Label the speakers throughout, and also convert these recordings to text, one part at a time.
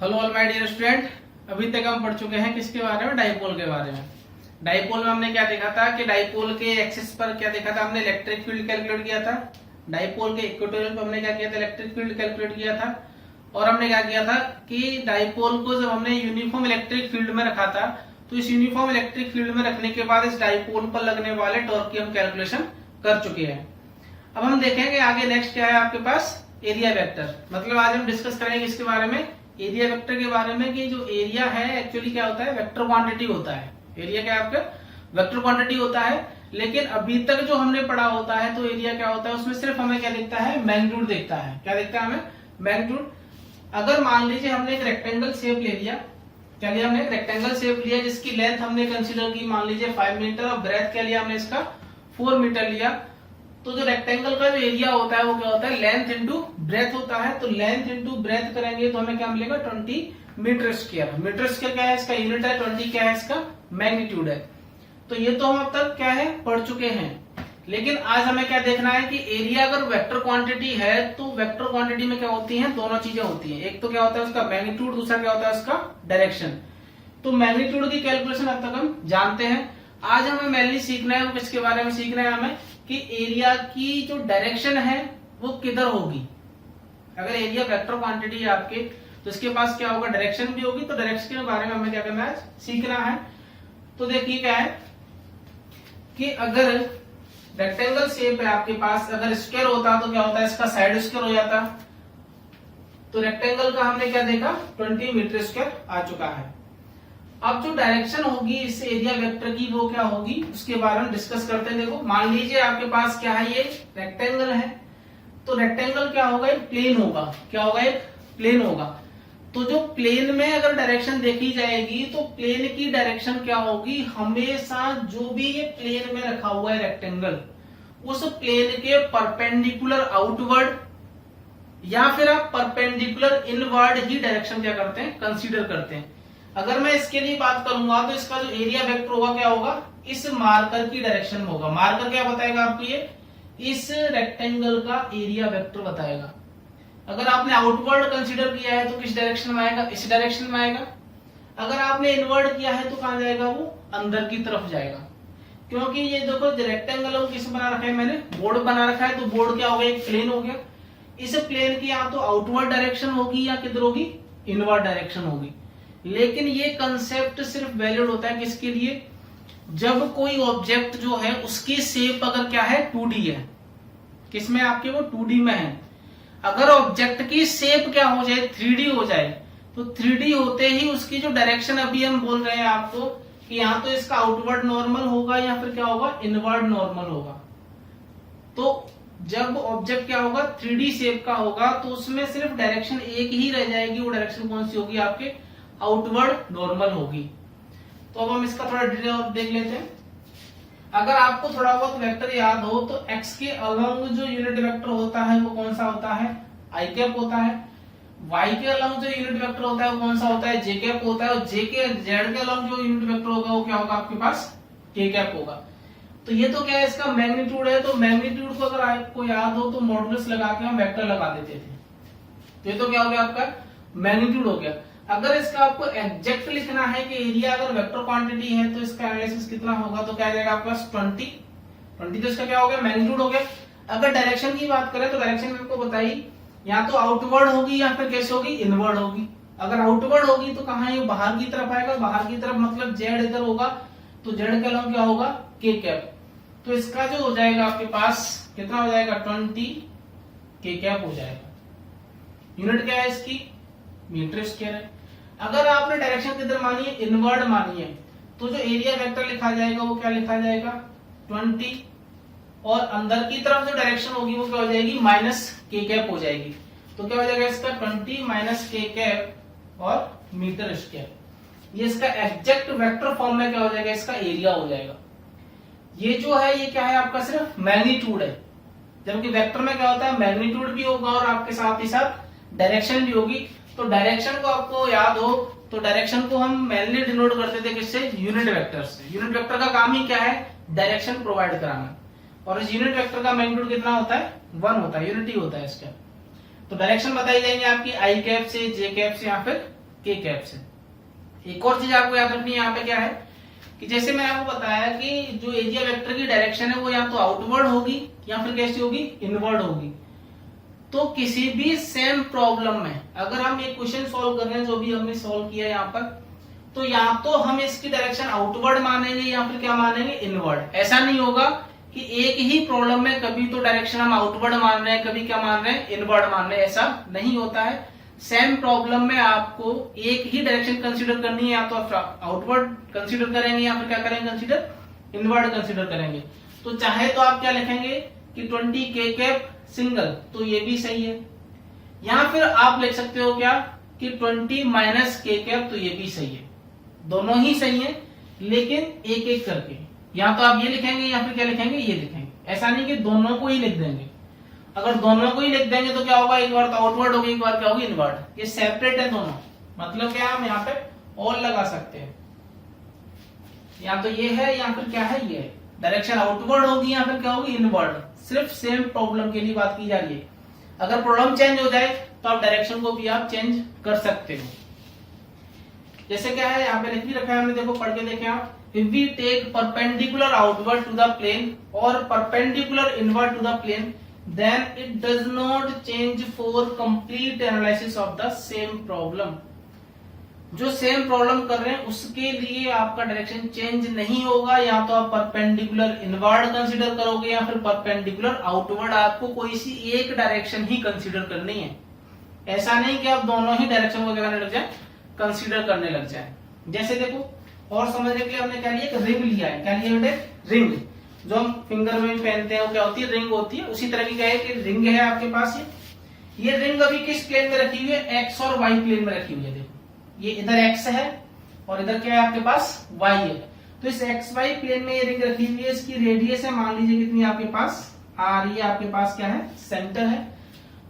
Speaker 1: Hello all my dear student, अभी तक हम पढ़ चुके हैं किसके बारे में, डाइपोल के बारे में। डाइपोल में हमने क्या देखा था कि डाइपोल के एक्सिस पर क्या देखा था, हमने इलेक्ट्रिक फील्ड कैलकुलेट किया था। डाइपोल के इक्वेटोरियल पर हमने क्या किया था, इलेक्ट्रिक फील्ड कैलकुलेट किया था। और हमने क्या किया था कि डाइपोल को जब हमने यूनिफॉर्म इलेक्ट्रिक फील्ड में रखा था, तो इस यूनिफॉर्म इलेक्ट्रिक फील्ड में रखने के बाद इस डाइपोल पर लगने वाले टॉर्क की हम कैलकुलेशन कर चुके हैं। अब हम देखेंगे आगे नेक्स्ट क्या है आपके पास, एरिया वेक्टर। मतलब आज हम डिस्कस करेंगे इसके बारे में, एरिया वेक्टर के बारे में, कि जो एरिया है एक्चुअली क्या होता है, वेक्टर क्वांटिटी होता है। एरिया क्या है आपका, वेक्टर क्वांटिटी होता है। लेकिन अभी तक जो हमने पढ़ा होता है तो एरिया क्या होता है, उसमें सिर्फ हमें क्या दिखता है, मैग्नीट्यूड दिखता है। क्या दिखता है हमें, मैग्नीट्यूड। अगर मान लीजिए हमने एक रेक्टेंगल शेप ले लिया, क्या लिया हमने, रेक्टेंगल शेप लिया जिसकी लेंथ हमने कंसीडर की मान लीजिए 5 मीटर और ब्रेथ क्या लिया हमने इसका 4 मीटर लिया। तो जो रेक्टेंगल का जो एरिया होता है वो क्या होता है, लेंथ इंटू ब्रेथ होता है। तो लेंथ इंटू ब्रेथ करेंगे तो हमें क्या मिलेगा, 20 मीटर स्क्वायर। मीटर स्क्वायर क्या है, इसका यूनिट है, 20 क्या है इसका मैग्नीट्यूड है। तो ये तो हम अब तक क्या है पढ़ चुके हैं। लेकिन आज हमें क्या देखना है कि एरिया अगर वेक्टर क्वांटिटी है तो वेक्टर क्वांटिटी में क्या होती है, दोनों चीजें होती हैं। एक तो क्या होता है उसका मैग्नीट्यूड, दूसरा क्या होता है उसका डायरेक्शन। तो मैग्नीट्यूड की कैलकुलेशन अब तक हम जानते हैं। आज हमें मेनली सीखना है, वो किसके बारे में सीखना है हमें, कि एरिया की जो डायरेक्शन है वो किधर होगी। अगर एरिया वेक्टर क्वांटिटी है आपके तो इसके पास क्या होगा, डायरेक्शन भी होगी। तो डायरेक्शन के बारे में हमें क्या करना है, सीखना है। तो देखिए क्या है कि अगर रेक्टेंगल शेप है आपके पास, अगर स्क्वायर होता तो क्या होता है, इसका साइड स्क्वायर हो जाता। तो रेक्टेंगल का हमने क्या देखा, 20 मीटर स्क्वायर आ चुका है। अब जो डायरेक्शन होगी इस एरिया वेक्टर की वो क्या होगी, उसके बारे में डिस्कस करते हैं। देखो मान लीजिए आपके पास क्या है, ये रेक्टेंगल है। तो रेक्टेंगल क्या होगा, एक प्लेन होगा। क्या होगा, एक प्लेन होगा। तो जो प्लेन में अगर डायरेक्शन देखी जाएगी तो प्लेन की डायरेक्शन क्या होगी, हमेशा जो भी ये प्लेन में रखा हुआ है रेक्टेंगल, उस प्लेन के परपेंडिकुलर आउटवर्ड या फिर आप परपेंडिकुलर इनवर्ड ही डायरेक्शन क्या करते हैं, कंसीडर करते हैं। अगर मैं इसके लिए बात करूंगा तो इसका जो एरिया वेक्टर होगा क्या होगा, इस मार्कर की डायरेक्शन में होगा। मार्कर क्या बताएगा आपको, ये इस रेक्टेंगल का एरिया वेक्टर बताएगा। अगर आपने आउटवर्ड कंसीडर किया है तो किस डायरेक्शन में आएगा, इस डायरेक्शन में आएगा। अगर आपने इनवर्ड किया है तो कहां जाएगा, वो अंदर की तरफ जाएगा। क्योंकि ये देखो रेक्टेंगल को किस बना रखा है मैंने, बोर्ड बना रखा है। तो बोर्ड क्या हो गया, एक प्लेन हो गया। इस प्लेन की या तो आउटवर्ड डायरेक्शन होगी या किधर होगी, इनवर्ड डायरेक्शन होगी। लेकिन ये कंसेप्ट सिर्फ वैलिड होता है किसके लिए, जब कोई ऑब्जेक्ट जो है उसकी शेप अगर क्या है 2D है, किसमें आपके वो 2D में है। अगर ऑब्जेक्ट की शेप क्या हो जाए, 3D हो जाए, तो 3D होते ही उसकी जो डायरेक्शन अभी हम बोल रहे हैं आपको कि यहाँ तो इसका आउटवर्ड नॉर्मल होगा या फिर क्या होगा, इनवर्ड नॉर्मल होगा। तो जब ऑब्जेक्ट क्या होगा 3D शेप का होगा तो उसमें सिर्फ डायरेक्शन एक ही रह जाएगी। वो डायरेक्शन कौन सी होगी, आपके आउटवर्ड नॉर्मल होगी। तो अब हम इसका थोड़ा डिटेल और देख लेते हैं। अगर आपको थोड़ा बहुत वेक्टर याद हो तो x के अलोंग जो यूनिट वेक्टर होता है वो कौन सा होता है, आई कैप होता है। y के अलोंग जो यूनिट वेक्टर होता है वो कौन सा होता है, जे कैप होता है। और z के अलोंग जो यूनिट वेक्टर होगा वो क्या होगा आपके पास, के कैप होगा। तो ये तो क्या है, इसका मैग्नीट्यूड है। तो मैग्नीट्यूड को अगर आपको याद हो तो मॉडुलस लगा के हम वेक्टर लगा देते थे। तो ये तो क्या हो गया आपका, मैग्नीट्यूड हो गया। अगर इसका आपको एग्जैक्ट लिखना है कि एरिया अगर वेक्टर क्वांटिटी है तो इसका एनालिसिस कितना होगा, तो क्या आ जाएगा आपके पास 20 तो इसका क्या हो गया, मैग्नीट्यूड हो गया। अगर डायरेक्शन की बात करें तो डायरेक्शन में आपको बताई या तो आउटवर्ड होगी या फिर कैसे होगी, इनवर्ड होगी। अगर आउटवर्ड होगी तो कहां, ये बाहर की तरफ आएगा। बाहर की तरफ मतलब जेड इधर होगा, तो जेड के अलोंग क्या होगा, के कैप। तो इसका जो हो जाएगा आपके पास कितना हो जाएगा, 20 के कैप हो जाएगा। यूनिट क्या है इसकी, मीटर स्क्वायर है। अगर आपने डायरेक्शन किधर मानी है, इनवर्ड मानी है, तो जो एरिया वेक्टर लिखा जाएगा वो क्या लिखा जाएगा, 20। और अंदर की तरफ जो डायरेक्शन होगी वो क्या हो जाएगी, माइनस के कैप हो जाएगी। तो क्या हो जाएगा इसका 20 माइनस के कैप और मीटर स्क्वायर। ये इसका एग्जैक्ट वेक्टर फॉर्म में क्या हो जाएगा, इसका एरिया हो जाएगा। ये जो है ये क्या है आपका, सिर्फ मैग्नीट्यूड है। जबकि वेक्टर में क्या होता है, मैग्नीट्यूड भी होगा और आपके साथ ही साथ डायरेक्शन भी होगी। तो डायरेक्शन को आपको याद हो तो डायरेक्शन को हम मेनली डिनोट करते थे किससे, यूनिट वेक्टर से। यूनिट वेक्टर का काम ही क्या है, डायरेक्शन प्रोवाइड कराना। और इस यूनिट वेक्टर का मैग्नीट्यूड कितना होता है, 1 होता है, यूनिट ही होता है इसका। तो डायरेक्शन बताई जाएंगे आपकी आई कैप से, जे कैप से या फिर के कैप से। एक और चीज आपको याद रखनी है यहाँ पे क्या है कि जैसे मैंने आपको बताया कि जो एरिया वेक्टर की डायरेक्शन है वो या तो आउटवर्ड होगी या फिर कैसी होगी, इनवर्ड होगी। तो किसी भी सेम प्रॉब्लम में अगर हम एक क्वेश्चन सॉल्व कर रहे हैं, जो भी हमने सॉल्व किया यहाँ पर, तो या तो हम इसकी डायरेक्शन आउटवर्ड मानेंगे या फिर क्या मानेंगे, इनवर्ड। ऐसा नहीं होगा कि एक ही प्रॉब्लम में कभी तो डायरेक्शन हम आउटवर्ड मान रहे हैं, कभी क्या मान रहे हैं, इनवर्ड मान रहे हैं। ऐसा नहीं होता है। सेम प्रॉब्लम में आपको एक ही डायरेक्शन कंसीडर करनी है, या तो आउटवर्ड कंसीडर करेंगे या फिर क्या करेंगे, कंसीडर इनवर्ड कंसीडर करेंगे। तो चाहे तो आप क्या लिखेंगे कि 20 के कैप सिंगल, तो ये भी सही है। या फिर आप लिख सकते हो क्या कि 20 माइनस के कैप, तो ये भी सही है। दोनों ही सही है, लेकिन एक एक करके, या तो आप ये लिखेंगे या फिर क्या लिखेंगे, ये लिखेंगे। ऐसा नहीं कि दोनों को ही लिख देंगे। अगर दोनों को ही लिख देंगे तो क्या होगा, एक बार तो आउटवर्ड होगी, एक बार क्या होगी, इनवर्ड। ये सेपरेट है दोनों। मतलब क्या, हम यहाँ पे और लगा सकते हैं, या तो ये है या फिर क्या है, ये है। डायरेक्शन आउटवर्ड होगी या फिर क्या होगी, इनवर्ड। सिर्फ सेम प्रॉब्लम के लिए बात की जा रही है। अगर प्रॉब्लम चेंज हो जाए तो आप डायरेक्शन को भी आप चेंज कर सकते हो। जैसे क्या है, यहाँ पे लिख भी रखा है हमने, देखो पढ़ के देखें आप। If we take perpendicular outward to the plane और perpendicular inward to the plane, then it does not change for complete analysis of the same problem। जो सेम प्रॉब्लम कर रहे हैं उसके लिए आपका डायरेक्शन चेंज नहीं होगा। या तो आप परपेंडिकुलर इनवर्ड कंसीडर करोगे या फिर परपेंडिकुलर आउटवर्ड। आपको कोई सी एक डायरेक्शन ही कंसीडर करनी है। ऐसा नहीं कि आप दोनों ही डायरेक्शन को क्या करने लग जाए, कंसीडर करने लग जाए। जैसे देखो, और समझने के लिए हमने क्या लिया, एक रिंग लिया है। क्या लिया बेटे, रिंग। जो हम फिंगर में पहनते हैं वो क्या होती है, रिंग होती है। उसी तरह की क्या है कि रिंग है आपके पास। ये रिंग अभी किस प्लेन में रखी हुई है, एक्स और वाई प्लेन में रखी हुई है। देखो ये इधर एक्स है और इधर क्या है आपके पास, वाई है। तो इस एक्स वाई प्लेन में ये रिंग रखी हुई है। इसकी रेडियस है, मान लीजिए कितनी आपके पास, आर। ये आपके पास क्या है, सेंटर है।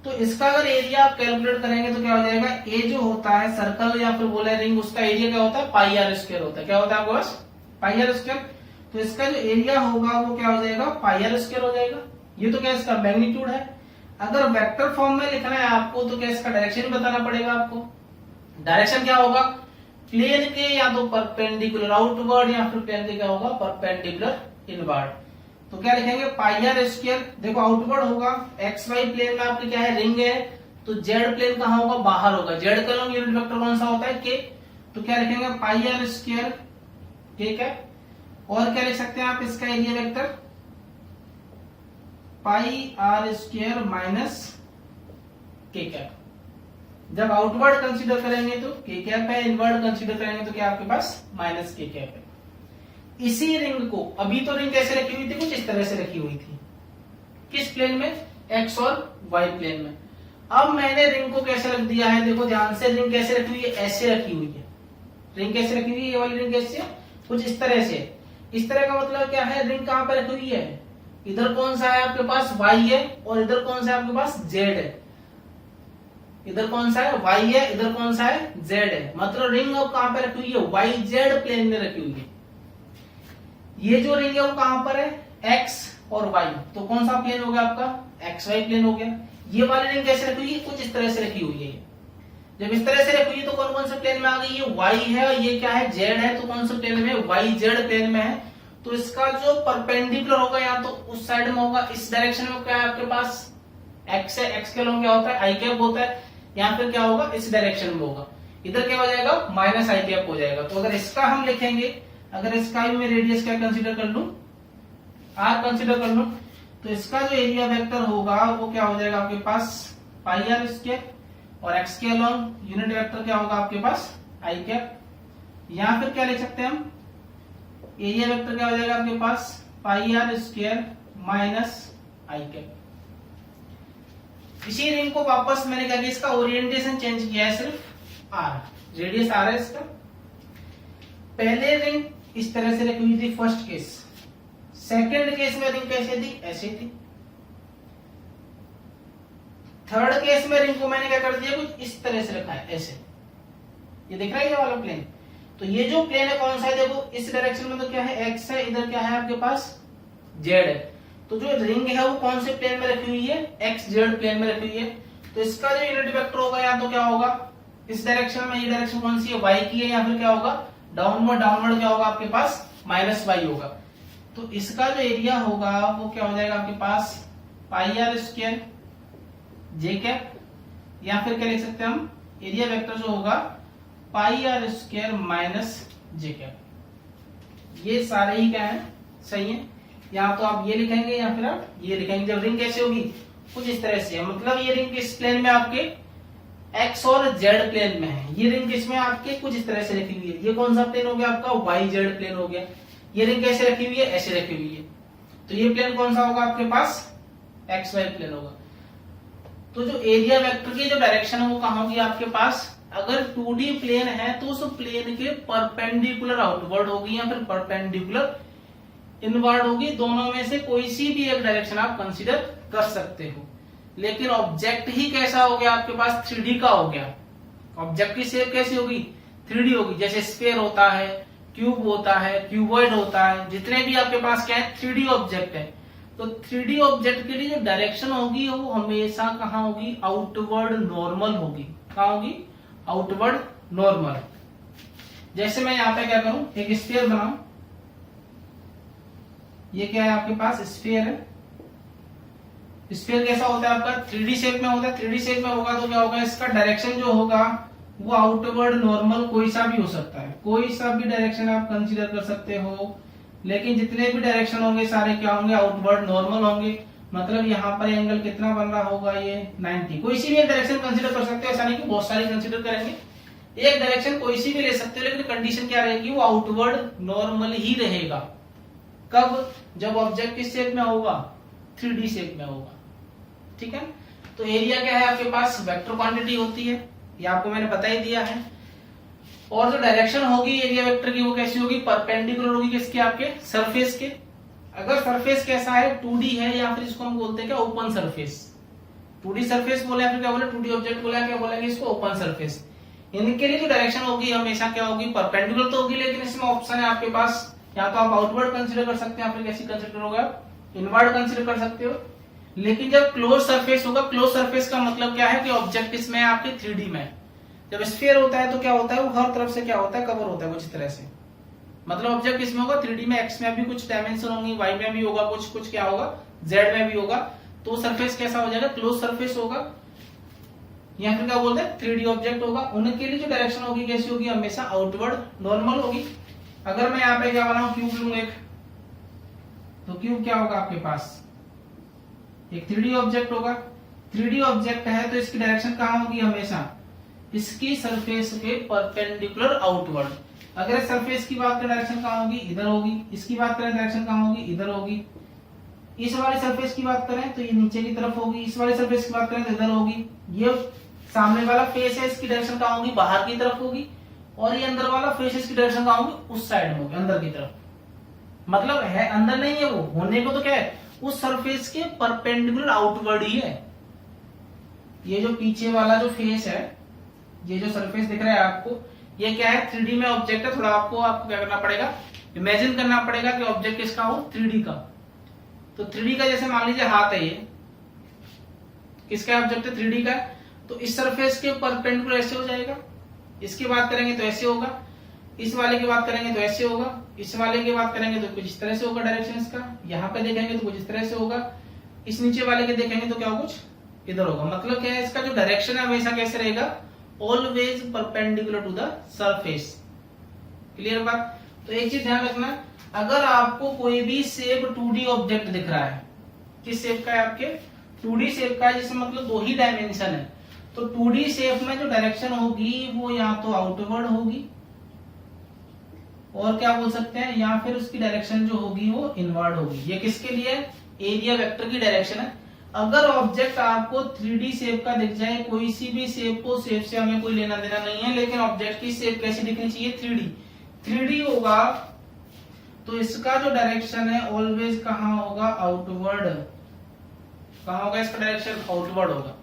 Speaker 1: तो इसका अगर एरिया आप कैलकुलेट करेंगे तो क्या हो जाएगा, ए जो होता है सर्कल या फिर बोले रिंग, उसका एरिया क्या होता है, पाई आर स्क्वायर होता है। क्या होता है आपके पास, पाई आर स्क्वायर। तो इसका जो एरिया होगा वो क्या हो जाएगा, पाई आर स्क्वायर हो जाएगा। ये तो क्या इसका मैग्नीट्यूड है। अगर वेक्टर फॉर्म में लिखना है आपको तो क्या इसका डायरेक्शन ही बताना पड़ेगा आपको। डायरेक्शन क्या होगा, प्लेन के या तो परपेंडिकुलर आउटवर्ड या फिर प्लेन के क्या होगा, परपेंडिकुलर इनवर्ड। तो क्या लिखेंगे, पाई आर स्क्वायर। देखो आउटवर्ड होगा, एक्स वाई प्लेन में आपके क्या है, रिंग है। तो जेड प्लेन कहाँ होगा, बाहर होगा। जेड का यूनिट वेक्टर कौन सा होता है, के। तो क्या लिखेंगे, pi r square k cap. और क्या लिख सकते हैं आप, इसका area vector pi r square minus k cap. जब आउटवर्ड कंसीडर करेंगे तो के कैप है, इनवर्ड कंसीडर करेंगे तो क्या आपके पास माइनस के कैप है। इसी रिंग को, अभी तो रिंग कैसे रखी हुई थी, कुछ इस तरह से रखी हुई थी। किस प्लेन में, एक्स और वाई प्लेन में। अब मैंने रिंग को कैसे रख दिया है, देखो ध्यान से। रिंग कैसे रखी हुई है, ऐसे रखी हुई है। रिंग कैसे रखी हुई है, ये वाली रिंग कैसे, कुछ इस तरह से। इस तरह का मतलब क्या है, रिंग कहां पर रखी हुई है, इधर कौन सा है आपके पास, वाई है, और इधर कौन सा है आपके पास, जेड है। इधर कौन सा है, वाई है, इधर कौन सा है, जेड है। मतलब रिंग अब कहां पर रखी हुई है, वाई जेड प्लेन में रखी हुई है। ये जो रिंग है वो कहां पर है, एक्स और वाई। तो कौन सा प्लेन हो गया आपका, एक्स वाई प्लेन हो गया। ये वाली रिंग कैसे रखी हुई है, कुछ इस तरह से रखी हुई है। जब इस तरह से रखी हुई है तो कौन कौन से प्लेन में आ गई, ये वाई है और ये क्या है, जेड है। तो कौन से प्लेन में, वाई जेड प्लेन में है। तो इसका जो परपेंडिकुलर होगा या तो उस साइड में होगा, इस डायरेक्शन में क्या है आपके पास, एक्स है। एक्स के लोग क्या होता है, आई कैप होता है। या फिर क्या होगा, इस डायरेक्शन में होगा। इधर क्या हो जाएगा, माइनस आई कैप हो जाएगा। तो अगर इसका हम लिखेंगे, अगर इसका भी मैं रेडियस क्या कंसीडर कर लूं, आर कंसीडर कर लूं, तो इसका जो एरिया वेक्टर होगा वो क्या हो जाएगा आपके पास, पाई आर स्क्वायर। और एक्स के अलॉन्ग यूनिट वेक्टर क्या होगा आपके पास, आई कैप। या फिर क्या लिख सकते हैं हम, एरिया वेक्टर क्या हो जाएगा आपके पास, pi r square minus i cap. इसी रिंग को वापस मैंने क्या किया, इसका ओरिएंटेशन चेंज किया है, सिर्फ आर, रेडियस आर है इसका। पहले रिंग इस तरह से रखी हुई थी, फर्स्ट केस। सेकंड केस में रिंग कैसे थी, ऐसे थी। थर्ड केस में रिंग को मैंने क्या कर दिया, कुछ इस तरह से रखा है, ऐसे। ये दिख रहा है ये वाला प्लेन। तो ये जो प्लेन है कौन सा है, देखो इस डायरेक्शन में तो क्या है, एक्स है, इधर क्या है आपके पास, जेड है। तो जो रिंग है वो कौन से प्लेन में रखी हुई है, एक्स जेड प्लेन में रखी हुई है। तो इसका जो यूनिट वेक्टर होगा या तो क्या होगा, इस डायरेक्शन में, ये डायरेक्शन कौन सी है, वाई की है, या फिर क्या होगा डाउनवर्ड, डाउनवर्ड क्या होगा आपके पास माइनस वाई होगा। तो इसका जो एरिया होगा वो क्या हो जाएगा आपके पास पाई आर स्क्वायर जे कैप, या फिर क्या लिख सकते हैं हम एरिया वेक्टर जो होगा pi r square minus j cap. ये सारे ही क्या है सही है, या तो आप ये लिखेंगे या फिर आप ये लिखेंगे। जब रिंग कैसे होगी कुछ इस तरह से, मतलब ये रिंग किस प्लेन में आपके एक्स और जेड प्लेन में है, ये रिंग किसमें आपके कुछ इस तरह से रखी हुई है। ये कौन सा प्लेन हो गया आपका वाई जेड प्लेन हो गया। ये रिंग कैसे रखी हुई है, ऐसे रखी हुई है, तो ये प्लेन कौन सा होगा आपके पास एक्स वाई प्लेन होगा। तो जो एरिया वेक्टर की जो डायरेक्शन है वो कहां होगी आपके पास, अगर 2D प्लेन है तो उस प्लेन के परपेंडिकुलर आउटवर्ड होगी या फिर परपेंडिकुलर इनवर्ड होगी। दोनों में से कोई सी भी एक डायरेक्शन आप कंसीडर कर सकते हो। लेकिन ऑब्जेक्ट ही कैसा हो गया आपके पास 3D का हो गया। ऑब्जेक्ट की शेप कैसी होगी 3D होगी, जैसे स्फीयर होता है, क्यूब होता है, क्यूबॉइड होता है, जितने भी आपके पास क्या है 3D ऑब्जेक्ट है। तो 3D ऑब्जेक्ट के लिए जो डायरेक्शन होगी वो हमेशा कहां होगी आउटवर्ड नॉर्मल होगी। कहां होगी आउटवर्ड नॉर्मल। जैसे मैं यहाँ पे क्या करूं एक स्फीयर बनाऊं, ये क्या है आपके पास स्फीयर है। स्फीयर कैसा होता है आपका 3D शेप में होता है। 3D शेप में होगा तो क्या होगा इसका डायरेक्शन जो होगा वो आउटवर्ड नॉर्मल कोई सा भी हो सकता है, कोई सा भी डायरेक्शन आप कंसीडर कर सकते हो। लेकिन जितने भी डायरेक्शन होंगे सारे क्या होंगे आउटवर्ड नॉर्मल होंगे। मतलब यहाँ पर एंगल कितना बन रहा होगा ये 90। कोई सी भी एक डायरेक्शन कंसीडर कर सकते हो, ऐसा नहीं कि बहुत सारी कंसीडर करेंगे। एक डायरेक्शन कोई सी भी ले सकते हो, लेकिन कंडीशन क्या रहेगी वो आउटवर्ड नॉर्मल ही रहेगा। कब, जब ऑब्जेक्ट किस शेप में होगा 3D शेप में होगा। ठीक है, तो एरिया क्या है आपके पास वेक्टर क्वांटिटी होती है, ये आपको मैंने बता ही दिया है। और जो डायरेक्शन होगी एरिया वेक्टर की वो कैसी होगी परपेंडिकुलर होगी किसके आपके सरफेस के। अगर सरफेस कैसा है 2D है या फिर इसको हम बोलते हैं क्या ओपन सरफेस। 2D सरफेस बोले या फिर क्या बोले 2D ऑब्जेक्ट बोला, क्या बोलेंगे इसको ओपन सरफेस। इनके लिए जो डायरेक्शन होगी हमेशा क्या होगी परपेंडिकुलर तो होगी, लेकिन इसमें ऑप्शन है आपके पास, या तो आप आउटवर्ड कंसीडर कर सकते हैं या फिर कैसी कंसीडर होगा इनवर्ड कंसीडर कर सकते हो। लेकिन जब क्लोज सरफेस होगा, क्लोज सरफेस का मतलब क्या है कि ऑब्जेक्ट इसमें आपके 3D में। जब स्फीयर होता है तो क्या होता है वो हर तरफ से क्या होता है कवर होता है कुछ इस तरह से। मतलब ऑब्जेक्ट इसमें होगा 3D में, एक्स में भी कुछ डायमेंशन होंगी, वाई में भी होगा कुछ, कुछ क्या होगा जेड में भी होगा। तो सरफेस कैसा हो जाएगा क्लोज सरफेस होगा, या फिर क्या बोलते हैं 3D ऑब्जेक्ट होगा। उनके लिए जो डायरेक्शन होगी कैसी होगी हमेशा आउटवर्ड नॉर्मल होगी। अगर मैं यहाँ पे क्या बनाऊं क्यूब लूं एक, तो क्यूब क्या होगा आपके पास एक 3D ऑब्जेक्ट होगा। 3D ऑब्जेक्ट है तो इसकी डायरेक्शन कहां होगी हमेशा इसकी सरफेस के परपेंडिकुलर आउटवर्ड। अगर सरफेस की बात करें डायरेक्शन कहां होगी इधर होगी, इसकी बात करें डायरेक्शन कहां होगी इधर होगी। इस वाले सरफेस की बात करें तो ये नीचे की तरफ होगी, इस वाले सरफेस की बात करें तो इधर होगी। ये सामने वाला फेस है इसकी डायरेक्शन कहां होगी बाहर की तरफ होगी, और ये अंदर वाला फेस इसकी डायरेक्शन कहां होगी उस साइड में होगी अंदर की तरफ। मतलब है अंदर नहीं है वो, होने को तो क्या है उस सरफेस के परपेंडिकुलर आउटवर्ड ही है। ये जो पीछे वाला जो फेस है, ये जो सरफेस दिख रहा है आपको, ये क्या है 3D में ऑब्जेक्ट है। थोड़ा आपको क्या करना पड़ेगा इमेजिन करना पड़ेगा कि ऑब्जेक्ट किसका हो 3D का। तो 3D का जैसे मान लीजिए हाथ है, ये किसका ऑब्जेक्ट है 3D का। तो इस सरफेस के परपेंडिकुलर ऐसे हो जाएगा, इसकी बात करेंगे तो ऐसे होगा, इस वाले की बात करेंगे तो ऐसे होगा, इस वाले की बात करेंगे तो कुछ इस तरह से होगा डायरेक्शन इसका, यहाँ पे देखेंगे तो कुछ इस तरह से होगा, इस नीचे वाले के देखेंगे तो क्या कुछ इधर होगा। मतलब क्या है इसका जो डायरेक्शन है हमेशा कैसे रहेगा always perpendicular to the surface. Clear बात। तो एक चीज ध्यान रखना, अगर आपको कोई भी शेप 2D ऑब्जेक्ट दिख रहा है, किस शेप का है आपके 2D शेप का है, जिसमें मतलब 2 ही डायमेंशन है, तो 2D शेप में जो डायरेक्शन होगी वो या तो आउटवर्ड होगी और क्या बोल सकते हैं, या फिर उसकी डायरेक्शन जो होगी वो इनवर्ड होगी। ये किसके लिए एरिया वेक्टर की डायरेक्शन है। अगर ऑब्जेक्ट आपको 3D शेप का दिख जाए, कोई सी भी शेप को, शेप से हमें कोई लेना देना नहीं है, लेकिन ऑब्जेक्ट की शेप कैसी दिखनी चाहिए 3D होगा, तो इसका जो डायरेक्शन है ऑलवेज कहां होगा आउटवर्ड। कहां होगा इसका डायरेक्शन आउटवर्ड होगा।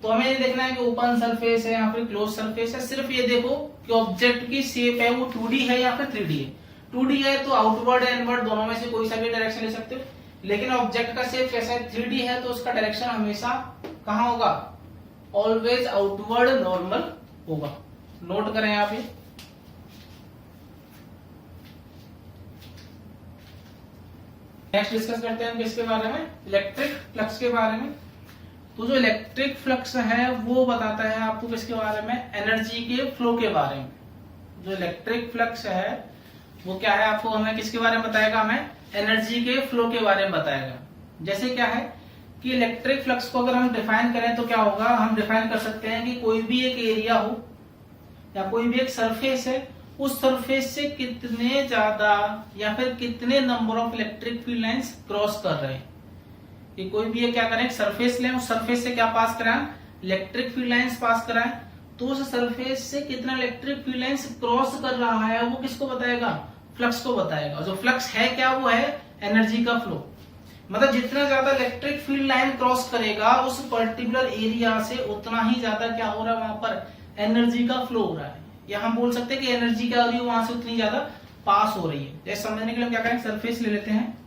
Speaker 1: तो हमें ये देखना है कि ओपन सरफेस है या फिर क्लोज सरफेस है। सिर्फ ये देखो कि ऑब्जेक्ट की शेप है वो 2D है या फिर 3D है। 2D है तो आउटवर्ड या इनवर्ड दोनों में से कोई सा भी डायरेक्शन ले सकते हो, लेकिन ऑब्जेक्ट का शेप कैसा है 3D है तो उसका डायरेक्शन हमेशा कहां होगा ऑलवेज आउटवर्ड नॉर्मल होगा। नोट करें आप ये। नेक्स्ट डिस्कस करते हैं हम किसके बारे में, इलेक्ट्रिक फ्लक्स के बारे में। तो जो इलेक्ट्रिक फ्लक्स है वो बताता है आपको किसके बारे में, एनर्जी के फ्लो के बारे में। जो इलेक्ट्रिक फ्लक्स है वो क्या है, आपको हमें किसके बारे में बताएगा, हमें एनर्जी के फ्लो के बारे में बताएगा। जैसे क्या है कि इलेक्ट्रिक फ्लक्स को अगर हम डिफाइन करें तो क्या होगा, हम डिफाइन कर सकते हैं कि कोई भी एक एरिया हो या कोई भी एक सरफेस है, उस सरफेस से कितने ज्यादा या फिर कितने number of electric field lines cross कर रहे हैं। कि कोई भी ये क्या करें, एक सरफेस लें, उस सरफेस से क्या पास कराएं, इलेक्ट्रिक फील्ड लाइंस पास कराएं। तो उस सरफेस से कितना इलेक्ट्रिक फील्ड लाइंस क्रॉस कर रहा है वो किसको बताएगा, फ्लक्स को बताएगा। जो फ्लक्स है क्या, वो है एनर्जी का फ्लो। मतलब जितना ज्यादा इलेक्ट्रिक फील्ड लाइन क्रॉस करेगा उस पर्टिकुलर एरिया से, उतना ही ज्यादा क्या हो रहा है, वहां पर एनर्जी का फ्लो हो रहा है। या हम बोल सकते हैं कि एनर्जी क्या हो रही है वहां से उतनी ज्यादा पास हो रही है। जैसे समझने के लिए क्या करें, सरफेस ले लेते हैं।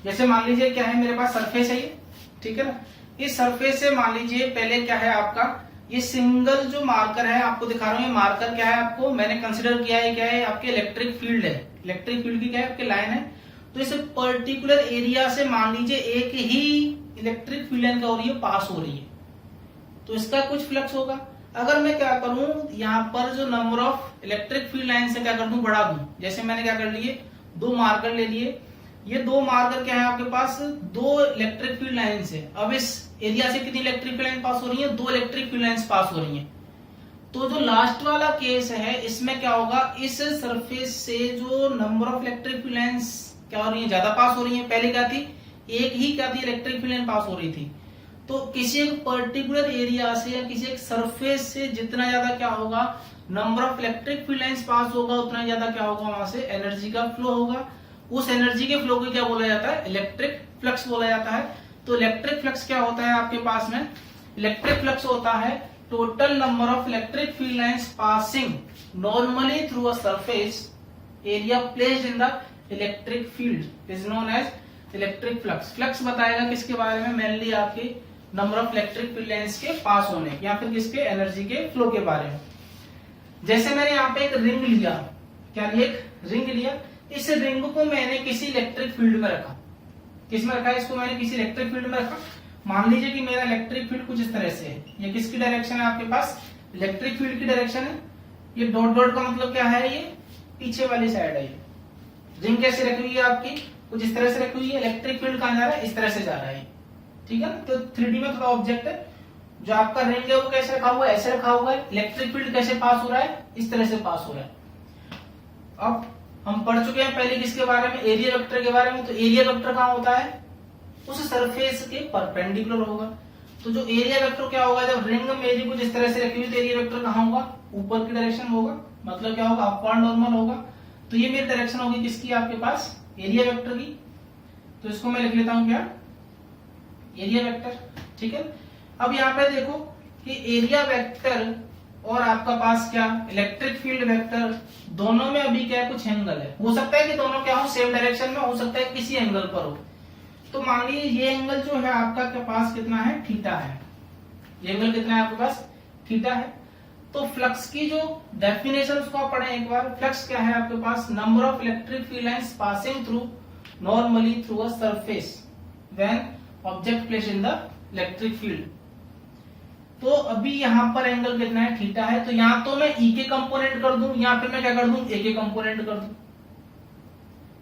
Speaker 1: जैसे मान लीजिए क्या है, मेरे पास सरफेस है ये, ठीक है ना। इस सरफेस से मान लीजिए पहले क्या है आपका, ये सिंगल जो मार्कर है आपको दिखा रहा हूं, ये मार्कर क्या है, आपको मैंने कंसिडर किया है क्या है, आपके इलेक्ट्रिक फील्ड है। इलेक्ट्रिक फील्ड की क्या है, आपके लाइन है। तो इस पर्टिकुलर एरिया से मान लीजिए एक ही इलेक्ट्रिक फील्ड लाइन क्या हो रही है, पास हो रही है। तो इसका कुछ फ्लक्स होगा। अगर मैं क्या करूं, यहाँ पर जो number of electric field line से क्या कर दूं, बढ़ा दूं। जैसे मैंने क्या कर लिए, दो मार्कर ले लिए। ये दो मार्कर क्या है आपके पास, दो इलेक्ट्रिक फील्ड लाइन है। अब इस एरिया से कितनी इलेक्ट्रिक फील्ड लाइन पास हो रही है, दो इलेक्ट्रिक फील्ड लाइंस पास हो रही हैं। तो जो लास्ट वाला केस है इसमें क्या होगा, इस सरफेस से जो number of electric field lines क्या हो रही है, ज्यादा पास हो रही है। पहले क्या थी, एक ही क्या थी, इलेक्ट्रिक फील्ड लाइन पास हो रही थी। तो किसी एक पर्टिकुलर एरिया से या किसी एक सरफेस से जितना ज्यादा क्या होगा, number of electric field lines pass होगा, उतना ज्यादा क्या होगा, वहां से एनर्जी का फ्लो होगा। उस एनर्जी के फ्लो को क्या बोला जाता है, इलेक्ट्रिक फ्लक्स बोला जाता है। तो इलेक्ट्रिक फ्लक्स क्या होता है आपके पास में, इलेक्ट्रिक फ्लक्स होता है total number of electric field lines passing normally through a surface area placed in the electric field is known as electric flux. Flux बताएगा किसके बारे में, मेनली आपके number of electric field lines के पास होने या फिर किसके, एनर्जी के फ्लो के बारे में। जैसे मैंने यहाँ पे एक रिंग लिया, क्या लिया, एक रिंग लिया। इस रिंग को मैंने किसी इलेक्ट्रिक फील्ड में रखा। किस में रखा है इसको, मैंने किसी इलेक्ट्रिक फील्ड में रखा। मान लीजिए कि मेरा इलेक्ट्रिक फील्ड कुछ इस तरह से है। ये किसकी डायरेक्शन है आपके पास, इलेक्ट्रिक फील्ड की डायरेक्शन है। ये डॉट डॉट का मतलब क्या है, ये पीछे वाली साइड है। ये रिंग कैसे रखी हुई है आपकी, कुछ इस तरह से रखी हुई है। इलेक्ट्रिक फील्ड कहां जा रहा है, इस तरह से जा रहा है, ठीक है। तो 3D में थोड़ा ऑब्जेक्ट है। जो आपका रिंग है वो कैसे रखा हुआ है, ऐसे रखा हुआ है। इलेक्ट्रिक फील्ड कैसे पास हो रहा है, इस तरह से पास हो रहा है। अब हम पढ़ चुके हैं पहले किसके बारे में, एरिया वेक्टर के बारे में। तो एरिया वेक्टर कहां होता है, उस सरफेस के परपेंडिकुलर होगा। तो जो एरिया वेक्टर क्या होगा, जब रिंग मेरी कुछ इस तरह से रखी हुई तो एरिया वेक्टर कहां होगा, ऊपर की डायरेक्शन होगा। मतलब क्या होगा, अपवर्ड नॉर्मल होगा। तो ये मेरी डायरेक्शन होगी किसकी, आपके पास एरिया वेक्टर की। तो इसको मैं लिख लेता हूं क्या, एरिया वेक्टर, ठीक है। अब यहाँ पे देखो कि एरिया वेक्टर और आपका पास क्या, इलेक्ट्रिक फील्ड वेक्टर, दोनों में अभी क्या है, कुछ एंगल है। हो सकता है कि दोनों क्या हो, सेम डायरेक्शन में, हो सकता है किसी एंगल पर हो। तो मान लीजिए ये एंगल जो है आपका के पास कितना है, थीटा है। ये एंगल कितना है आपके पास, थीटा है। तो फ्लक्स की जो डेफिनेशन उसको आप पढ़ें एक बार। फ्लक्स क्या है आपके पास, number of electric field lines passing through normally through a surface when object placed in the electric field. तो अभी यहाँ पर एंगल कितना है, थीटा है। तो यहाँ तो मैं ई के कंपोनेंट कर दूं, यहाँ पे मैं क्या कर दूं, ए के कंपोनेंट कर दूं।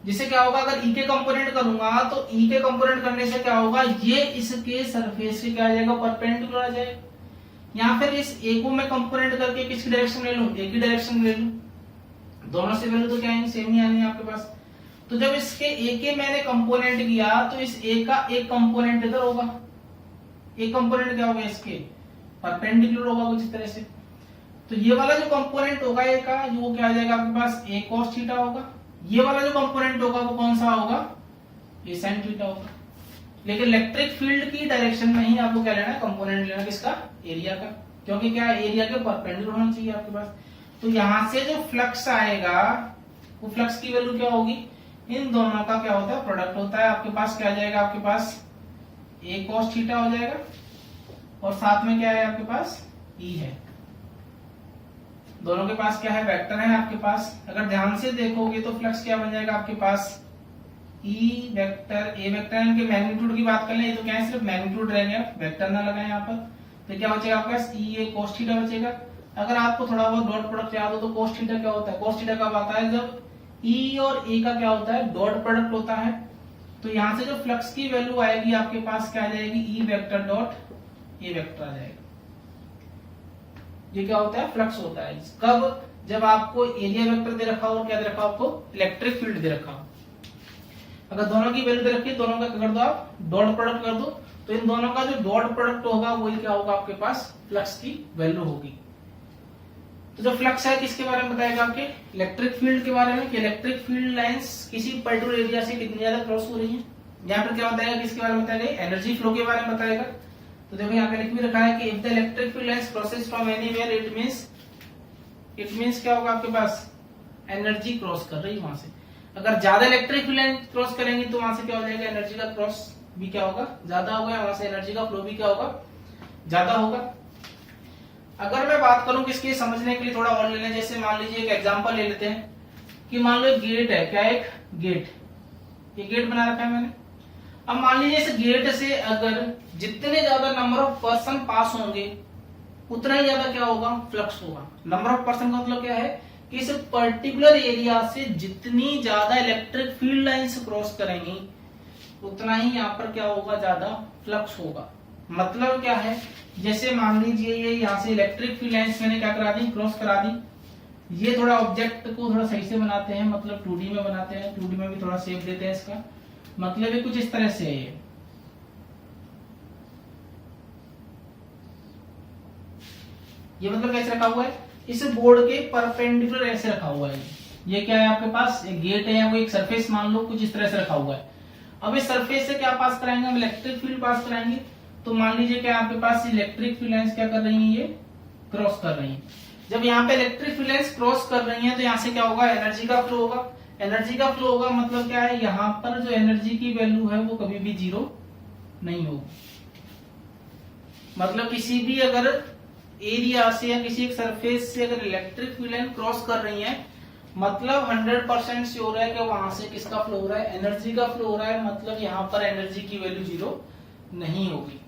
Speaker 1: जिससे क्या होगा, अगर ई के कंपोनेंट करूंगा तो ई के कंपोनेंट करने से क्या होगा, ये इसके सरफेस से क्या आ जाएगा, परपेंडिकुलर आ जाएगा। या फिर इस ए को मैं कंपोनेंट करके किसकी डायरेक्शन ले लूं, ए की डायरेक्शन ले लूं। दोनों से वैल्यू तो क्या आएंगे, सेम ही आनी है आपके पास। तो जब इसके ए के मैंने कंपोनेंट किया तो इस ए का एक कंपोनेंट इधर होगा। एक कंपोनेंट क्या होगा, इसके परपेंडिकुलर होगा कुछ इस तरह से। तो ये वाला जो कंपोनेंट होगा ए का, वो क्या आ जाएगा आपके पास, ए cos थीटा होगा। ये वाला जो कंपोनेंट होगा वो कौन सा होगा, ए sin थीटा होगा। लेकिन इलेक्ट्रिक फील्ड की डायरेक्शन में ही आपको क्या लेना है, कंपोनेंट लेना किसका, एरिया का। क्योंकि क्या एरिया के परपेंडिकुलर होना चाहिए आपके पास। तो यहां से जो फ्लक्स आएगा वो फ्लक्स की वैल्यू क्या होगी, इन दोनों का क्या होता है, प्रोडक्ट होता है। आपके पास क्या आ जाएगा, आपके पास ए cos थीटा हो जाएगा और साथ में क्या है आपके पास ई है। दोनों के पास क्या है वेक्टर है आपके पास। अगर ध्यान से देखोगे तो फ्लक्स क्या बन जाएगा आपके पास ई वेक्टर ए वेक्टर। इनके मैग्नीट्यूड की बात कर लें तो क्या है सिर्फ मैग्नीट्यूड रहेंगे, वेक्टर ना लगाएं यहाँ पर। तो क्या बचेगा आपके पास ई ए cos थीटा बचेगा। अगर आपको थोड़ा बहुत डॉट प्रोडक्ट याद हो तो cos थीटा क्या होता है, cos थीटा कब आता है जब ई और ए का क्या होता है डॉट प्रोडक्ट होता है। तो यहाँ से जो फ्लक्स की वैल्यू आएगी आपके पास क्या आ जाएगी E vector dot A vector आ जाएगा। ये क्या होता है फ्लक्स होता है कब, जब आपको एरिया वेक्टर दे रखा हो और क्या दे रखा हो आपको इलेक्ट्रिक फील्ड दे रखा हो। अगर दोनों की वैल्यू दे रखी है दोनों का कर दो आप डॉट प्रोडक्ट कर दो, तो इन दोनों का जो डॉट प्रोडक्ट होगा वही क्या होगा आपके पास फ्लक्स की वैल्यू होगी। तो जो फ्लक्स है किसके बारे में बताएगा आपके इलेक्ट्रिक फील्ड के बारे में कि इलेक्ट्रिक फील्ड लाइंस किसी पर्टिकुलर एरिया से कितनी ज्यादा क्रॉस हो रही है। यहाँ पर क्या बताएगा किसके बारे में बताएगा एनर्जी फ्लो के बारे में बताएगा। तो देखो यहाँ पे लिख भी रखा है कि if the electric field lines crosses from anywhere it means क्या होगा आपके पास एनर्जी क्रॉस कर रही है वहां से। अगर ज्यादा इलेक्ट्रिक फील्ड लाइन क्रॉस करेंगे तो वहां से क्या हो जाएगा एनर्जी का क्रॉस भी क्या होगा ज्यादा होगा, वहां से एनर्जी का फ्लो भी क्या होगा ज्यादा होगा। अगर मैं बात करूं किसके समझने के लिए थोड़ा और ले लें, जैसे मान लीजिए एक एग्जांपल ले लेते हैं कि मान लो एक गेट है, क्या एक गेट, ये गेट बना रखा है मैंने। अब मान लीजिए इस गेट से अगर जितने ज्यादा नंबर ऑफ पर्सन पास होंगे उतना ही ज्यादा क्या होगा फ्लक्स होगा। नंबर ऑफ पर्सन का मतलब क्या है कि इस पर्टिकुलर एरिया से जितनी ज्यादा इलेक्ट्रिक फील्ड लाइंस क्रॉस करेंगी उतना ही यहाँ पर क्या होगा ज्यादा फ्लक्स होगा। मतलब क्या है जैसे मान लीजिए ये यहाँ से इलेक्ट्रिक फील्ड लाइंस मैंने क्या करा दी क्रॉस करा दी। ये थोड़ा ऑब्जेक्ट को थोड़ा सही से बनाते हैं, मतलब 2D में बनाते हैं, 2D में भी थोड़ा शेप देते हैं इसका। मतलब ये कुछ इस तरह से है, ये मतलब कैसे रखा हुआ है इस बोर्ड के परपेंडिकुलर ऐसे रखा हुआ है। ये क्या है आपके पास एक गेट है, वो एक सरफेस मान लो कुछ इस तरह से रखा हुआ है। अब इस सरफेस से क्या पास कराएंगे हम इलेक्ट्रिक फील्ड पास कराएंगे। तो मान लीजिए क्या आपके पास इलेक्ट्रिक फील्ड लाइंस क्या कर रही है ये क्रॉस कर रही है। जब यहाँ पे इलेक्ट्रिक फील्ड लाइंस क्रॉस कर रही है तो यहाँ से क्या होगा एनर्जी का फ्लो होगा। एनर्जी का फ्लो होगा मतलब क्या है यहाँ पर जो एनर्जी की वैल्यू है वो कभी भी जीरो नहीं होगी। मतलब किसी भी अगर एरिया से या किसी एक सरफेस से अगर इलेक्ट्रिक फील्ड लाइन क्रॉस कर रही है मतलब 100% श्योर है कि वहां से किसका फ्लो हो रहा है एनर्जी का फ्लो हो रहा है। मतलब यहाँ पर एनर्जी की वैल्यू जीरो नहीं होगी।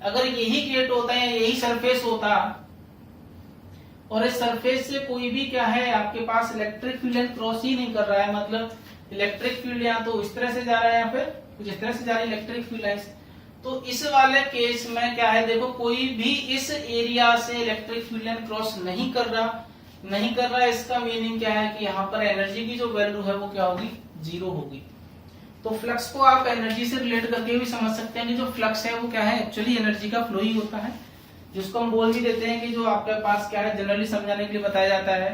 Speaker 1: अगर यही गेट होता है यही सरफेस होता और इस सरफेस से कोई भी क्या है आपके पास इलेक्ट्रिक फील्ड लाइन क्रॉस ही नहीं कर रहा है, मतलब इलेक्ट्रिक फील्ड यहाँ तो इस तरह से जा रहा है या फिर कुछ इस तरह से जा रही है इलेक्ट्रिक फील्ड लाइन, तो इस वाले केस में क्या है देखो कोई भी इस एरिया से इलेक्ट्रिक फील्ड लाइन क्रॉस नहीं कर रहा। इसका मीनिंग क्या है कि यहाँ पर एनर्जी की जो वैल्यू है वो क्या होगी जीरो होगी। तो फ्लक्स को आप एनर्जी से रिलेट करके भी समझ सकते हैं कि जो फ्लक्स है वो क्या है एक्चुअली एनर्जी का फ्लो ही होता है, जिसको हम बोल भी देते हैं कि जो आपके पास क्या है जनरली समझाने के लिए बताया जाता है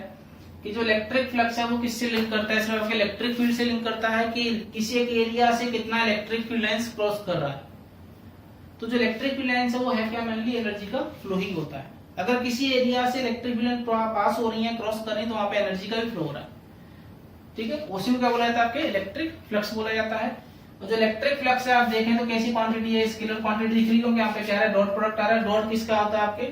Speaker 1: कि जो इलेक्ट्रिक फ्लक्स है वो किससे लिंक करता है, सिर्फ इलेक्ट्रिक फील्ड से लिंक करता है कि किसी एक एरिया से कितना इलेक्ट्रिक फील्ड लाइंस क्रॉस कर रहा है। तो जो इलेक्ट्रिक फील्ड लाइंस है वो है क्या मेनली एनर्जी का फ्लो ही होता है। अगर किसी एरिया से इलेक्ट्रिक फील्ड लाइन पास हो रही है क्रॉस कर रही है तो वहां पे एनर्जी का भी फ्लो हो रहा है। ठीक है, उसी को क्या बोला जाता है आपके इलेक्ट्रिक फ्लक्स बोला जाता है। और जो इलेक्ट्रिक फ्लक्स है आप देखें तो कैसी क्वांटिटी है स्केलर क्वांटिटी दिख रही है क्योंकि यहाँ पे क्या है डॉट प्रोडक्ट आ रहा है। डॉट किसका होता है आपके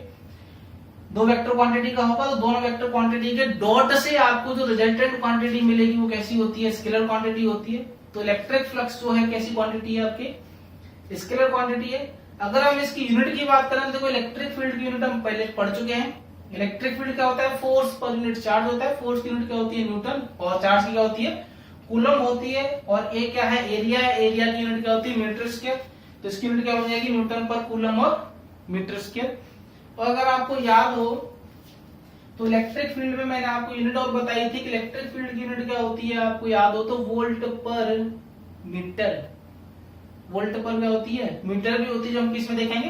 Speaker 1: दो वेक्टर क्वांटिटी का होगा, तो दोनों वेक्टर क्वांटिटी के डॉट से आपको जो रिजल्टेंट क्वांटिटी मिलेगी वो कैसी होती है स्केलर क्वांटिटी होती है। तो इलेक्ट्रिक फ्लक्स जो है कैसी क्वांटिटी है आपकी स्केलर क्वांटिटी है। अगर हम इसकी यूनिट की बात करें तो इलेक्ट्रिक फील्ड की यूनिट हम पहले पढ़ चुके हैं। इलेक्ट्रिक फील्ड क्या होता है फोर्स पर यूनिट चार्ज होता है, फोर्स की यूनिट क्या होती है न्यूटन और चार्ज की क्या होती है कूलम होती है। और एक क्या है एरिया है, एरिया की यूनिट क्या होती है मीटर स्क्वायर, तो इसकी यूनिट क्या हो जाएगी न्यूटन पर कूलम और मीटर स्क्वायर। और अगर आपको याद हो तो इलेक्ट्रिक फील्ड में मैंने आपको यूनिट और बताई थी कि इलेक्ट्रिक फील्ड की यूनिट क्या होती है, आपको याद हो तो वोल्ट पर मीटर। वोल्ट पर क्या होती है मीटर भी होती है, जो हम किस में देखेंगे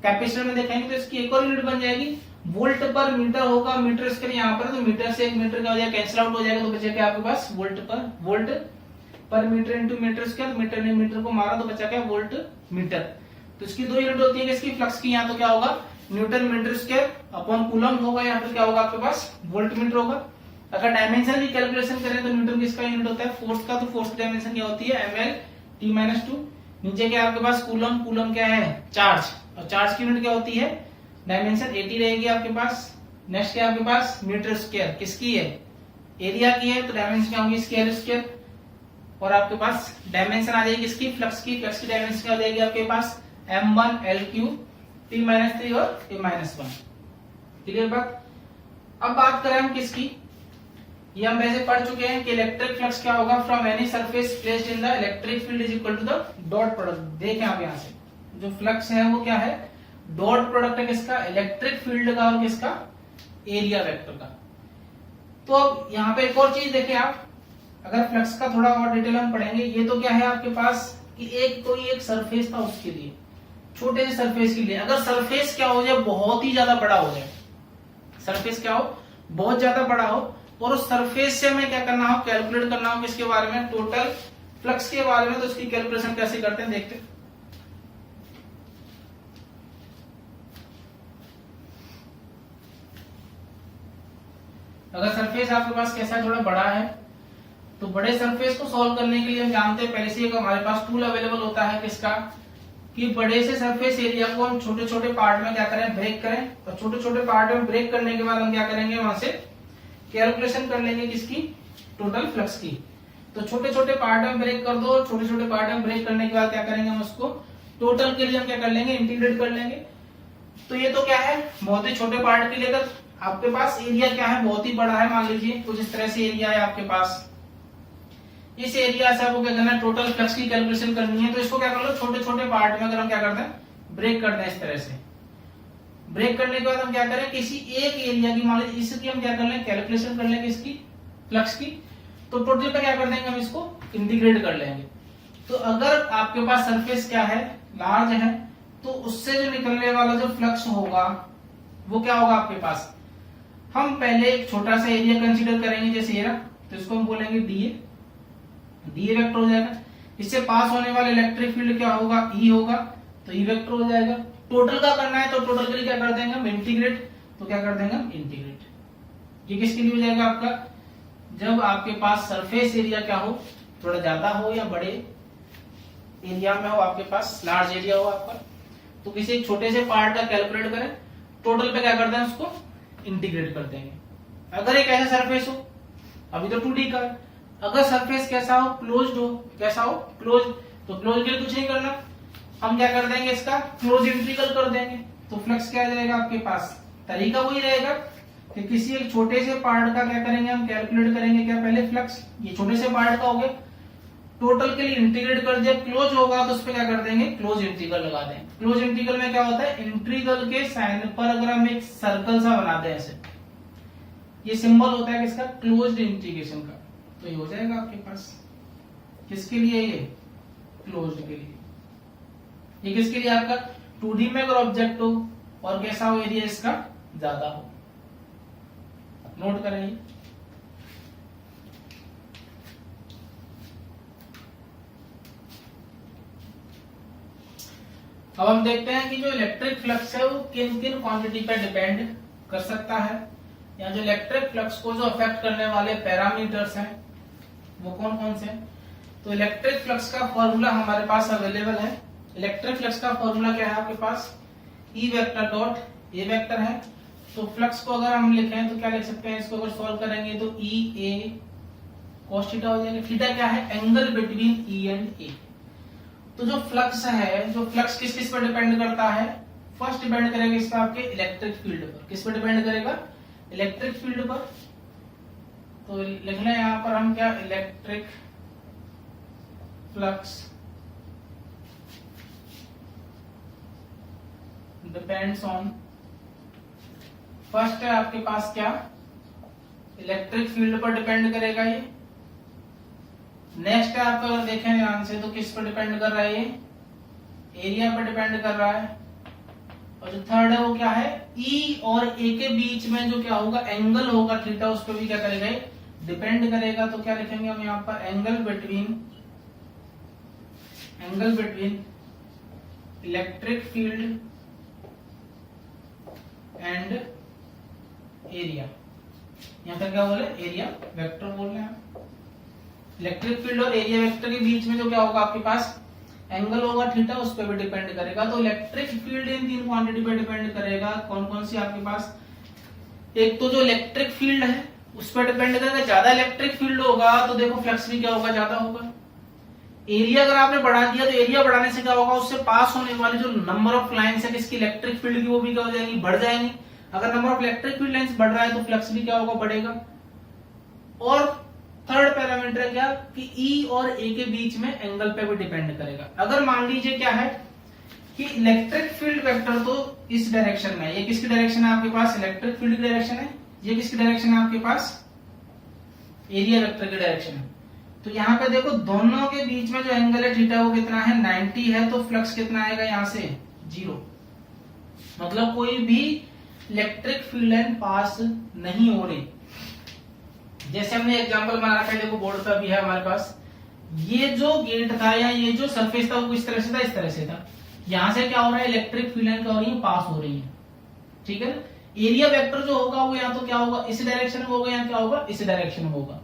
Speaker 1: कैपेसिटर में देखेंगे। तो इसकी एक और यूनिट बन जाएगी वोल्ट पर मीटर होगा, मीटर स्क्वायर यहाँ पर, तो मीटर से एक मीटर का हो जाएगा कैंसिल आउट हो जाएगा, तो बचेगा आपके पास वोल्ट पर metre into metre square. Metre ने मीटर को मारा तो बचा क्या वोल्ट मीटर। तो इसकी दो यूनिट होती है इसकी फ्लक्स की, यहाँ तो क्या होगा newton metre square upon coulomb होगा, यहाँ पर क्या होगा आपके पास वोल्ट मीटर होगा। अगर डायमेंशन की कैलकुलेशन करें तो न्यूटन किसका यूनिट होता है फोर्स का, तो फोर्स की डायमेंशन क्या होती है ml t-2। नीचे क्या आपके पास कूलम, कूलम क्या है चार्ज, और चार्ज की यूनिट क्या होती है डायमेंशन 80 रहेगी आपके पास। नेक्स्ट क्या आपके पास मीटर स्क्वायर, किसकी है एरिया की है, तो डायमेंशन क्या होगी स्क्वायर स्क्वायर। और आपके पास डायमेंशन आ जाएगी किसकी फ्लक्स की, फ्लक्स की डायमेंशन क्या हो जाएगी आपके पास m1 L3 T-3 और A-1। क्लियर बात। अब बात करें हम किसकी, ये हम वैसे पढ़ चुके हैं कि इलेक्ट्रिक फ्लक्स क्या होगा from any surface placed in the electric field is equal to the dot product. देखें आप यहाँ से जो फ्लक्स है वो क्या है डॉट प्रोडक्ट है किसका इलेक्ट्रिक फील्ड का और किसका एरिया वेक्टर का। तो अब यहाँ पे एक और चीज देखें आप, अगर फ्लक्स का थोड़ा और डिटेल हम पढ़ेंगे, ये तो क्या है आपके पास कि एक कोई एक सरफेस था उसके लिए, छोटे से सरफेस के लिए, अगर सरफेस क्या हो जाए बहुत ही ज्यादा बड़ा हो जाए, सरफेस क्या हो बहुत ज्यादा बड़ा हो, और उस सरफेस से हमें क्या करना हो कैलकुलेट करना हो किसके बारे में टोटल फ्लक्स के बारे में, तो उसकी कैलकुलेशन कैसे करते हैं देखते हैं। अगर सरफेस आपके पास कैसा थोड़ा बड़ा है, तो बड़े सरफेस को सॉल्व करने के लिए हम जानते हैं पहले से एक हमारे पास टूल अवेलेबल होता है किसका कि बड़े से सरफेस एरिया को हम छोटे छोटे पार्ट में क्या करें ब्रेक करें, और छोटे छोटे पार्ट में ब्रेक करने के बाद हम क्या करेंगे वहां से कैलकुलेशन कर लेंगे किसकी टोटल फ्लक्स की। तो छोटे छोटे पार्ट में ब्रेक कर दो, छोटे छोटे पार्ट में ब्रेक करने के बाद क्या करेंगे हम उसको टोटल के लिए हम क्या कर लेंगे इंटीग्रेट कर लेंगे। तो ये तो क्या है बहुत ही छोटे पार्ट के लिए, अगर आपके पास एरिया क्या है बहुत ही बड़ा है, मान लीजिए कुछ इस तरह से एरिया है आपके पास, इस एरिया से आपको क्या करना है टोटल फ्लक्स की कैलकुलेशन करनी है। तो इसको क्या कर लो छोटे छोटे पार्ट में अगर हम क्या करते हैं ब्रेक करते हैं इस तरह से, ब्रेक करने के बाद हम क्या करें किसी एक एरिया की मान लीजिए इसकी हम क्या कर लें कैलकुलेशन कर लेंगे इसकी फ्लक्स की, तो टोटल पे क्या कर देंगे हम इसको इंटीग्रेट कर लेंगे। तो अगर आपके पास सरफेस क्या है लार्ज है, तो उससे जो निकलने वाला जो फ्लक्स होगा वो क्या होगा आपके पास, हम पहले एक छोटा सा एरिया कंसीडर करेंगे जैसे ये रहा, तो इसको हम बोलेंगे डीए, डीए वेक्टर हो जाएगा। इससे पास होने वाले इलेक्ट्रिक फील्ड क्या होगा ई होगा, तो ई वेक्टर हो जाएगा। टोटल का करना है तो टोटल के लिए क्या कर देंगे हम इंटीग्रेट, तो क्या कर देंगे हम इंटीग्रेट। ये किसके लिए हो जाएगा आपका जब आपके पास सरफेस एरिया क्या हो थोड़ा ज्यादा हो या बड़े एरिया में हो, आपके पास लार्ज एरिया हो आपका, तो किसी एक छोटे से पार्ट का कैलकुलेट करें, टोटल पे क्या कर दें उसको इंटीग्रेट कर देंगे। अगर एक ऐसा सरफेस हो, अभी तो 2D का, अगर सरफेस कैसा हो क्लोज्ड हो, कैसा हो क्लोज, तो क्लोज के लिए कुछ नहीं करना, हम क्या कर देंगे इसका क्लोज इंटीग्रल कर देंगे। तो फ्लक्स क्या आ जाएगा आपके पास, तरीका वही रहेगा कि किसी एक छोटे से पार्ट का क्या करेंगे हम कैलकुलेट करेंगे क्या पहले फ्लक्स, ये छोटे से पार्ट का हो गया, टोटल के लिए इंटीग्रेट कर दिया, क्लोज होगा तो उस पर क्या कर देंगे क्लोज इंटीग्रल लगा देंगे। क्लोज इंटीग्रल में क्या होता है इंटीग्रल के साइन पर अगर हम एक सर्कल सा बना दें ऐसे, ये सिंबल होता है किसका क्लोज्ड इंटीग्रेशन का, तो ये हो जाएगा आपके पास किसके लिए ये क्लोज्ड के लिए। ये किसके लिए आपका 2D में अगर ऑब्जेक्ट हो और कैसा हो एरिया इसका ज्यादा हो, नोट करें। अब हम देखते हैं कि जो इलेक्ट्रिक फ्लक्स है वो किन किन क्वांटिटी पर डिपेंड कर सकता है, या जो इलेक्ट्रिक फ्लक्स को जो अफेक्ट करने वाले पैरामीटर्स हैं वो कौन कौन से हैं। तो इलेक्ट्रिक फ्लक्स का फॉर्मूला हमारे पास अवेलेबल है। इलेक्ट्रिक फ्लक्स का फॉर्मूला क्या है आपके पास E vector dot A vector है। तो फ्लक्स को अगर हम लिखें तो क्या लिख सकते हैं, इसको अगर सॉल्व करेंगे तो ई ए cos थीटा हो जाएगा। थीटा क्या है एंगल बिटवीन ई एंड ए। तो जो फ्लक्स है, जो फ्लक्स किस किस पर डिपेंड करता है, फर्स्ट डिपेंड करेगा इस पर आपके इलेक्ट्रिक फील्ड पर। किस पर डिपेंड करेगा इलेक्ट्रिक फील्ड पर। तो लिख लें यहां पर हम क्या electric flux depends on, first है आपके पास क्या इलेक्ट्रिक फील्ड पर डिपेंड करेगा ये। नेक्स्ट है आपका अगर देखें ध्यान से तो किस पर डिपेंड कर रहा है ये एरिया पर डिपेंड कर रहा है। और जो थर्ड है वो क्या है ई और ए के बीच में जो क्या होगा एंगल होगा थीटा, उस पर भी क्या करेगा डिपेंड करेगा। तो क्या लिखेंगे हम यहाँ पर angle between electric field and area. यहाँ पर क्या बोले एरिया वेक्टर बोल रहे हैं। इलेक्ट्रिक फील्ड और एरिया वेक्टर के बीच में जो क्या होगा आपके पास एंगल होगा थीटा, उस पर भी डिपेंड करेगा। तो इलेक्ट्रिक फील्ड इन तीन क्वांटिटी पे डिपेंड करेगा। कौन कौन सी आपके पास, एक तो जो इलेक्ट्रिक फील्ड है उस पर डिपेंड करेगा। ज्यादा इलेक्ट्रिक फील्ड होगा तो देखो फ्लक्स भी क्या होगा, ज्यादा होगा। एरिया अगर आपने बढ़ा दिया तो एरिया बढ़ाने से क्या होगा, उससे पास होने वाली जो नंबर ऑफ लाइन्स है किसकी, इलेक्ट्रिक फील्ड की, वो भी क्या हो जाएंगी, बढ़ जाएंगी। अगर number of electric field lines बढ़ रहा है तो फ्लक्स भी क्या होगा, बढ़ेगा। और थर्ड पैरामीटर क्या, कि ई और ए के बीच में एंगल पे भी डिपेंड करेगा। अगर मान लीजिए क्या है कि इलेक्ट्रिक फील्ड वेक्टर तो इस डायरेक्शन में, ये किसकी डायरेक्शन है आपके पास, इलेक्ट्रिक फील्ड की डायरेक्शन है। ये किसकी डायरेक्शन है आपके पास, एरिया वेक्टर की डायरेक्शन है। तो यहाँ पे देखो दोनों के बीच में जो एंगल है थीटा वो कितना है, 90 है। तो फ्लक्स कितना आएगा यहाँ से, 0। मतलब कोई भी इलेक्ट्रिक फील्ड लाइन पास नहीं हो रही। जैसे हमने एग्जांपल बना रखा है, देखो बोर्ड पे भी है हमारे पास। ये जो गेट था या ये जो सरफेस था वो किस तरह से था, इस तरह से था। यहां से क्या हो रहा है, इलेक्ट्रिक फील्ड लाइन क्या हो रही है, पास हो रही है। ठीक है ना। एरिया वेक्टर जो होगा वो या तो क्या होगा, इस डायरेक्शन में होगा, या क्या होगा, इस डायरेक्शन में होगा।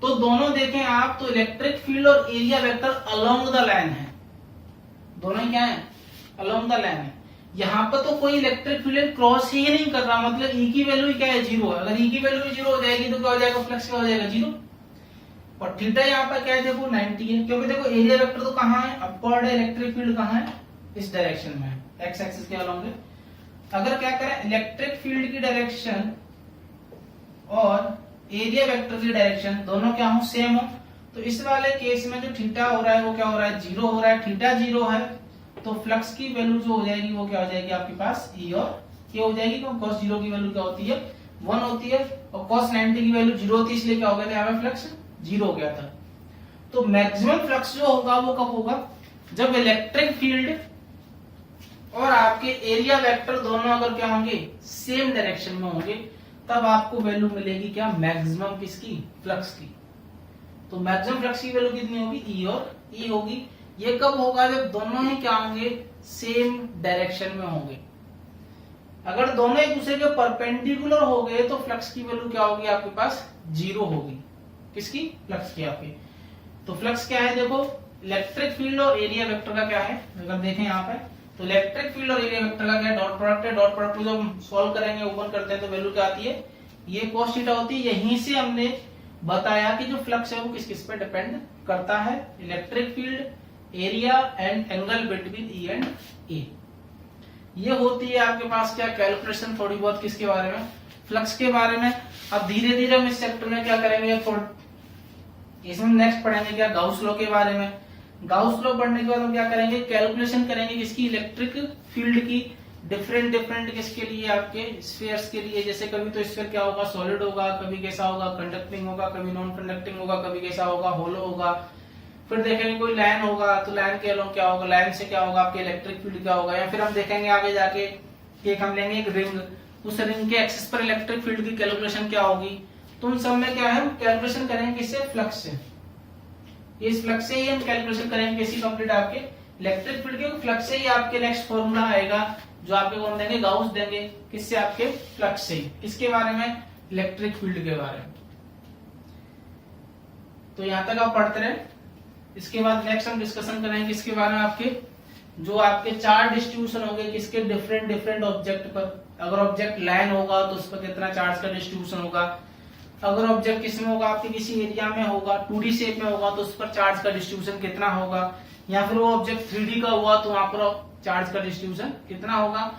Speaker 1: तो दोनों देखें आप तो इलेक्ट्रिक फील्ड और area vector along the line है, दोनों ही क्या है, अलोंग द लाइन है। यहाँ पर तो कोई इलेक्ट्रिक फील्ड क्रॉस ही नहीं कर रहा, मतलब ई की वैल्यू क्या है, 0 है। अगर ई की वैल्यू 0 हो जाएगी तो क्या हो जाएगा, फ्लक्स क्या हो जाएगा, 0। और थीटा यहाँ पर क्या है, देखो 90 है, क्योंकि देखो एरिया वेक्टर तो कहाँ है, अपवर्ड है, इलेक्ट्रिक फील्ड कहाँ है, इस डायरेक्शन में है, एक्स एक्सिस के अलोंग है। अगर क्या करें, इलेक्ट्रिक फील्ड की डायरेक्शन और एरिया वेक्टर की डायरेक्शन दोनों क्या हो, सेम हो, तो इस वाले केस में जो थीटा हो रहा है वो क्या हो रहा है, 0 हो रहा है। थीटा 0 है तो फ्लक्स की वैल्यू जो हो जाएगी वो क्या हो जाएगी आपके पास, ई और के हो जाएगी। क्योंकि cos 0 की वैल्यू क्या होती है, 1 होती है, और cos 90 की वैल्यू 0 होती है, इसलिए क्या हो गया था, यहाँ पे फ्लक्स 0 हो गया था। तो मैक्सिमम फ्लक्स जो होगा वो कब होगा, जब इलेक्ट्रिक फील्ड और आपके एरिया वेक्टर दोनों अगर क्या होंगे, सेम डायरेक्शन में होंगे, तब आपको वैल्यू मिलेगी क्या, मैक्सिमम किसकी, फ्लक्स की। तो मैक्सिमम फ्लक्स की वैल्यू कितनी होगी, ई और ई होगी। ये कब होगा, जब दोनों ही क्या होंगे, सेम डायरेक्शन में होंगे। अगर दोनों एक दूसरे के परपेंडिकुलर हो गए तो फ्लक्स की वैल्यू क्या होगी आपके पास, 0 होगी। किसकी, फ्लक्स की आपकी। तो फ्लक्स क्या है, देखो इलेक्ट्रिक फील्ड और एरिया वेक्टर का क्या है, अगर देखें यहाँ पे तो इलेक्ट्रिक फील्ड और एरिया वेक्टर का क्या डॉट प्रोडक्ट है। डॉट प्रोडक्ट को जब हम सॉल्व करेंगे, ओपन करते हैं तो वैल्यू क्या आती है, ये cos थीटा होती है। यहीं से हमने बताया कि जो फ्लक्स है वो किस किस पे डिपेंड करता है, electric field, area and angle between E and A. ये होती है आपके पास क्या, कैलकुलेशन थोड़ी बहुत किसके बारे में, फ्लक्स के बारे में। अब धीरे धीरे हम इस चैप्टर में क्या करेंगे, इसमें नेक्स्ट पढ़ेंगे क्या, गाउस लॉ के बारे में। गाउस लॉ पढ़ने के बाद हम क्या करेंगे, कैलकुलेशन करेंगे किसकी, इलेक्ट्रिक फील्ड की, डिफरेंट डिफरेंट किसके लिए, आपके स्फीयर्स के लिए। जैसे कभी तो स्फीयर क्या होगा, सॉलिड होगा, कभी कैसा होगा, कंडक्टिंग होगा, कभी नॉन कंडक्टिंग होगा, कभी कैसा होगा, होलो होगा। फिर देखेंगे कोई लाइन होगा तो लाइन के अलोंग क्या होगा, लाइन से क्या होगा आपके इलेक्ट्रिक फील्ड क्या होगा। या फिर हम देखेंगे आगे जाके एक हम लेंगे एक रिंग, उस रिंग के एक्सिस पर इलेक्ट्रिक फील्ड की कैलकुलेशन क्या होगी। तो उन सब में क्या है, हम कैलकुलेशन करेंगे किससे, फ्लक्स से। इस फ्लक्स से ही हम कैलकुलेशन करेंगे किसी कंप्लीट आपके इलेक्ट्रिक फील्ड के, फ्लक्स से ही आपके नेक्स्ट फॉर्मूला आएगा जो आपके कौन देंगे, गाउस देंगे। किससे, आपके फ्लक्स से ही। किसके बारे में, इलेक्ट्रिक फील्ड के बारे में। तो यहां तक आप पढ़ते रहे। इसके बाद नेक्स्ट हम डिस्कशन करेंगे किसके बारे में, आपके जो आपके चार्ज डिस्ट्रीब्यूशन होंगे किसके, डिफरेंट डिफरेंट ऑब्जेक्ट पर। अगर ऑब्जेक्ट लाइन होगा तो उस पर कितना चार्ज का डिस्ट्रीब्यूशन होगा। अगर ऑब्जेक्ट किसमें होगा, आपके किसी एरिया में होगा, 2D शेप में होगा तो उस पर चार्ज का डिस्ट्रीब्यूशन कितना होगा। या फिर वो ऑब्जेक्ट 3D का हुआ तो वहां पर चार्ज का डिस्ट्रीब्यूशन कितना होगा।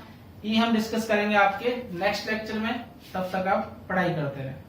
Speaker 1: ये हम डिस्कस करेंगे आपके नेक्स्ट लेक्चर में। तब तक आप पढ़ाई करते रहे।